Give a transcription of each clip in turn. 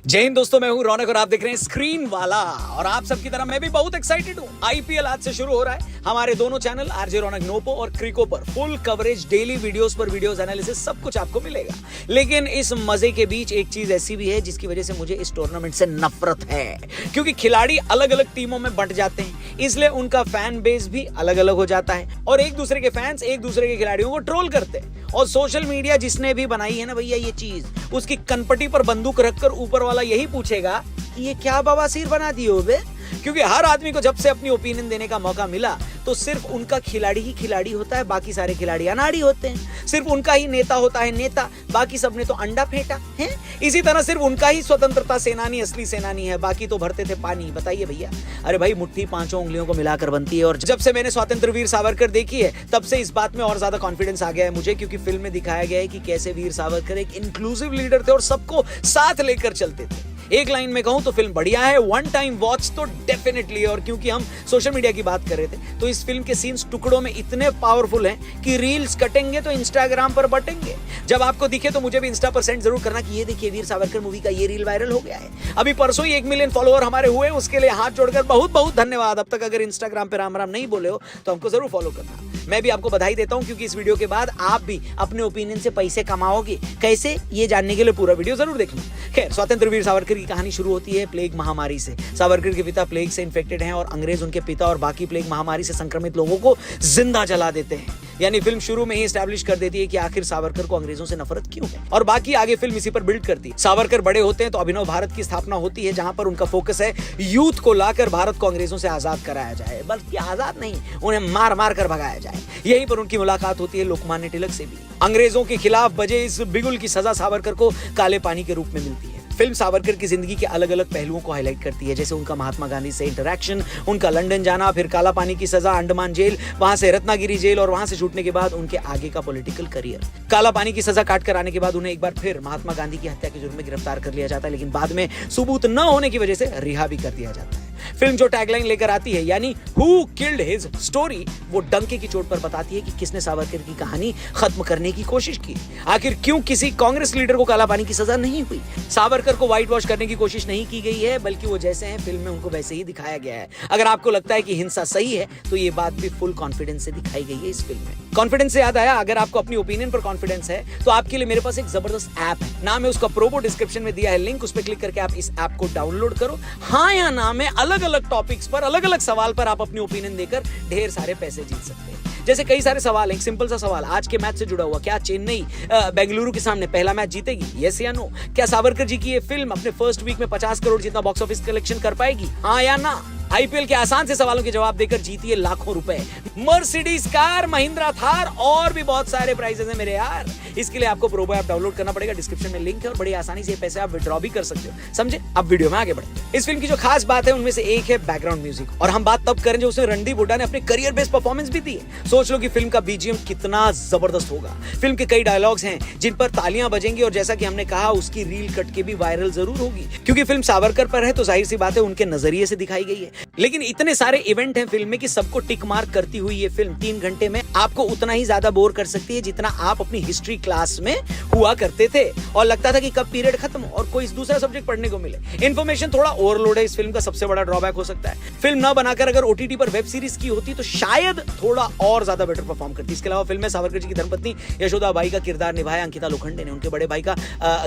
जय हिंद दोस्तों, मैं हूं रौनक और आप देख रहे हैं स्क्रीन वाला। और आप सबकी तरह मैं भी बहुत एक्साइटेड हूं। आईपीएल आज से शुरू हो रहा है। हमारे दोनों चैनल आरजे रौनक नोपो और क्रिको पर फुल कवरेज, डेली वीडियोस पर वीडियोस, एनालिसिस सब कुछ आपको मिलेगा। लेकिन इस मजे के बीच एक चीज ऐसी भी है जिसकी वजह से मुझे इस टूर्नामेंट से नफरत है, क्योंकि खिलाड़ी अलग अलग टीमों में बंट जाते हैं, इसलिए उनका फैन बेस भी अलग अलग हो जाता है और एक दूसरे के फैंस एक दूसरे के खिलाड़ियों को ट्रोल करते हैं। और सोशल मीडिया जिसने भी बनाई है ना भैया ये चीज, उसकी कनपटी पर बंदूक रखकर ऊपर वाला यही पूछेगा कि ये क्या बवासीर बना दिए हो बे। क्योंकि हर आदमी को जब से अपनी ओपिनियन देने का मौका मिला तो सिर्फ उनका खिलाड़ी ही खिलाड़ी होता है, बाकी सारे खिलाड़ी अनाड़ी होते हैं। सिर्फ उनका ही नेता होता है नेता, बाकी सब ने तो अंडा फेंटा है। इसी तरह सिर्फ उनका ही स्वतंत्रता सेनानी असली सेनानी है, बाकी तो भरते थे पानी। बताइए भैया, अरे भाई मुट्ठी पांचों उंगलियों को मिलाकर बनती है। और जब से मैंने स्वतंत्र वीर सावरकर देखी है तब से इस बात में और ज्यादा कॉन्फिडेंस आ गया है मुझे, क्योंकि फिल्म में दिखाया गया है कि कैसे वीर सावरकर एक इंक्लूसिव लीडर थे और सबको साथ लेकर चलते थे। एक लाइन में कहूं तो फिल्म बढ़िया है, वन टाइम वॉच तो डेफिनेटली। और क्योंकि हम सोशल मीडिया की बात कर रहे थे तो इस फिल्म के सीन्स टुकड़ों में इतने पावरफुल हैं कि रील्स कटेंगे तो इंस्टाग्राम पर बटेंगे। जब आपको दिखे तो मुझे भी इंस्टा पर सेंड जरूर करना कि ये देखिए वीर सावरकर मूवी का ये रील वायरल हो गया है। अभी परसों ही 1 मिलियन फॉलोअर हमारे हुए, उसके लिए हाथ जोड़कर बहुत बहुत धन्यवाद। अब तक अगर इंस्टाग्राम पे राम राम नहीं बोले हो तो हमको जरूर फॉलो करना। मैं भी आपको बधाई देता हूं, क्योंकि इस वीडियो के बाद आप भी अपने ओपिनियन से पैसे कमाओगे। कैसे, ये जानने के लिए पूरा वीडियो जरूर देखना। खैर, स्वतंत्र वीर सावरकर की कहानी शुरू होती है प्लेग महामारी से। सावरकर के पिता प्लेग से इन्फेक्टेड हैं और अंग्रेज उनके पिता और बाकी प्लेग महामारी से संक्रमित लोगों को जिंदा जला देते हैं। यानी फिल्म शुरू में ही एस्टैब्लिश कर देती है कि आखिर सावरकर को अंग्रेजों से नफरत क्यों है, और बाकी आगे फिल्म इसी पर बिल्ड करती है। सावरकर बड़े होते हैं तो अभिनव भारत की स्थापना होती है, जहां पर उनका फोकस है यूथ को लाकर भारत को अंग्रेजों से आजाद कराया जाए। बल्कि आजाद नहीं, उन्हें मार मार कर भगाया जाए। यहीं पर उनकी मुलाकात होती है लोकमान्य तिलक से भी। अंग्रेजों के खिलाफ बजे इस बिगुल की सजा सावरकर को काले पानी के रूप में मिलती है। फिल्म सावरकर की जिंदगी के अलग अलग पहलुओं को हाईलाइट करती है, जैसे उनका महात्मा गांधी से इंटरैक्शन, उनका लंदन जाना, फिर काला पानी की सजा, अंडमान जेल, वहां से रत्नागिरी जेल और वहां से छूटने के बाद उनके आगे का पॉलिटिकल करियर। काला पानी की सजा काट कर आने के बाद उन्हें एक बार फिर महात्मा गांधी की हत्या के जुर्म में गिरफ्तार कर लिया जाता है, लेकिन बाद में सबूत न होने की वजह से रिहा भी कर दिया जाता है। फिल्म जो टैगलाइन लेकर आती है, यानी हु किल्ड हिज स्टोरी, वो डंके की चोट पर बताती है कि किसने सावरकर की कहानी खत्म करने की कोशिश की। आखिर क्यों किसी कांग्रेस लीडर को काला पानी की सजा नहीं हुई। सावरकर को व्हाइट वॉश करने की कोशिश नहीं की गई है, बल्कि वो जैसे हैं फिल्म में उनको वैसे ही दिखाया गया है। अगर आपको लगता है कि हिंसा सही है तो ये बात भी फुल कॉन्फिडेंस से दिखाई गई है इस फिल्म में। कॉन्फिडेंस से याद आया, अगर आपको अपनी ओपिनियन पर कॉन्फिडेंस है तो आपके लिए मेरे पास एक जबरदस्त ऐप है। नाम है उसका प्रोबो, डिस्क्रिप्शन में दिया है लिंक, उस पर क्लिक करके आप इस ऐप को डाउनलोड करो। हाँ या ना में अलग अलग टॉपिक्स पर, अलग अलग सवाल पर आप अपनी ओपिनियन देकर ढेर सारे पैसे जीत सकते हैं। जैसे कई सारे सवाल हैं। सिंपल सा सवाल, आज के मैच से जुड़ा हुआ, क्या चेन्नई बेंगलुरु के सामने पहला मैच जीतेगी, यस या नो। क्या सावरकर जी की ये फिल्म अपने फर्स्ट वीक में 50 करोड़ जितना बॉक्स ऑफिस कलेक्शन कर पाएगी, हाँ या ना। आईपीएल के आसान से सवालों के जवाब देकर जीतिए लाखों रुपए, मर्सिडीज कार, महिंद्रा थार और भी बहुत सारे प्राइजेस हैं मेरे यार। इसके लिए आपको प्रोबो ऐप डाउनलोड करना पड़ेगा, डिस्क्रिप्शन में लिंक है, और बड़ी आसानी से पैसे आप विड्रॉ भी कर सकते हो। समझे? अब वीडियो में आगे बढ़ते हैं। इस फिल्म की जो खास बात है उनमें से एक है बैकग्राउंड म्यूजिक, और हम बात तब करें जो उसमें रणदीप हुड्डा ने अपने करियर बेस्ड परफॉर्मेंस भी दी है। सोच लो कि फिल्म का बीजीएम कितना जबरदस्त होगा। फिल्म के कई डायलॉग्स हैं जिन पर तालियां बजेंगी, और जैसा कि हमने कहा उसकी रील कट के भी वायरल जरूर होगी, क्योंकि फिल्म सावरकर पर है तो जाहिर सी बात है उनके नजरिए से दिखाई गई है। लेकिन इतने सारे इवेंट हैं फिल्म में कि सबको टिक मार्क करती हुई ये फिल्म 3 घंटे में आपको उतना ही ज्यादा बोर कर सकती है जितना आप अपनी हिस्ट्री क्लास में हुआ करते थे, और लगता था कि कब पीरियड खत्म और कोई दूसरा सब्जेक्ट पढ़ने को मिले। इन्फॉर्मेशन थोड़ा ओवरलोड है इस फिल्म का, सबसे बड़ा ड्रॉबैक हो सकता है। फिल्म न बनाकर अगर ओटीटी पर वेब सीरीज की होती तो शायद थोड़ा और ज्यादा बेटर परफॉर्म करती। इसके अलावा फिल्म में सावरकर जी की धर्मपत्नी यशोदा बाई का किरदार निभाया अंकिता लोखंडे ने, उनके बड़े भाई का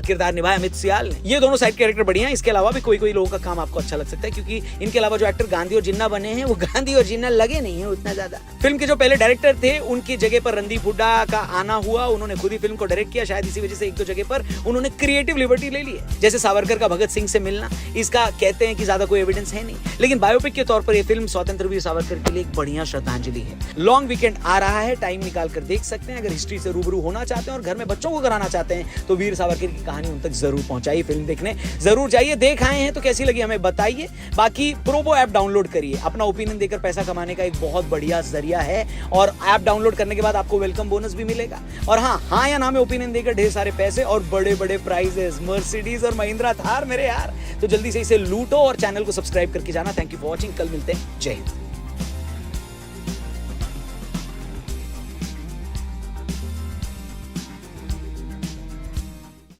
किरदार निभाया अमित सियाल ने। ये दोनों साइड कैरेक्टर बढ़िया हैं। इसके अलावा भी कोई लोगों का काम आपको अच्छा लग सकता है, क्योंकि इनके अलावा जो एक्टर गांधी और जिन्ना बने हैं वो गांधी और जिन्ना लगे नहीं है उतना ज्यादा। फिल्म के जो पहले डायरेक्टर थे उनकी जगह पर रणदीप हुड्डा का आना हुआ, उन्होंने खुद ही फिल्म को डायरेक्ट किया। शायद इसी वजह से 1-2 जगह पर उन्होंने क्रिएटिव लिबर्टी ले ली है। जैसे सावरकर का भगत सिंह से मिलना, इसका कहते हैं कि ज्यादा कोई एविडेंस है नहीं, लेकिन बायोपिक के तौर पर यह फिल्म स्वतंत्र वीर सावरकर के लिए एक बढ़िया श्रद्धांजलि है। लॉन्ग वीकेंड आ रहा है, टाइम निकाल कर देख सकते हैं। अगर हिस्ट्री से रूबरू होना चाहते हैं और घर में बच्चों को कराना चाहते हैं तो वीर सावरकर की कहानी उन तक जरूर पहुंचाइए, फिल्म देखने जरूर जाइए। देख आए हैं तो कैसी लगी हमें बताइए। बाकी प्रोबो ऐप डाउनलोड करिए, अपना ओपिनियन देकर पैसा कमाने का एक बहुत बढ़िया जरिया है, और ऐप डाउनलोड करने के बाद आपको वेलकम बोनस भी मिलेगा। और हाँ या ना में ओपिनियन देकर ढेर सारे पैसे और बड़े बड़े प्राइजेस, मर्सिडीज और महिंद्रा थार मेरे यार। तो जल्दी से इसे लूटो और चैनल को सब्सक्राइब करके जाना। थैंक यू फॉर वॉचिंग, कल मिलते हैं। जय हिंद।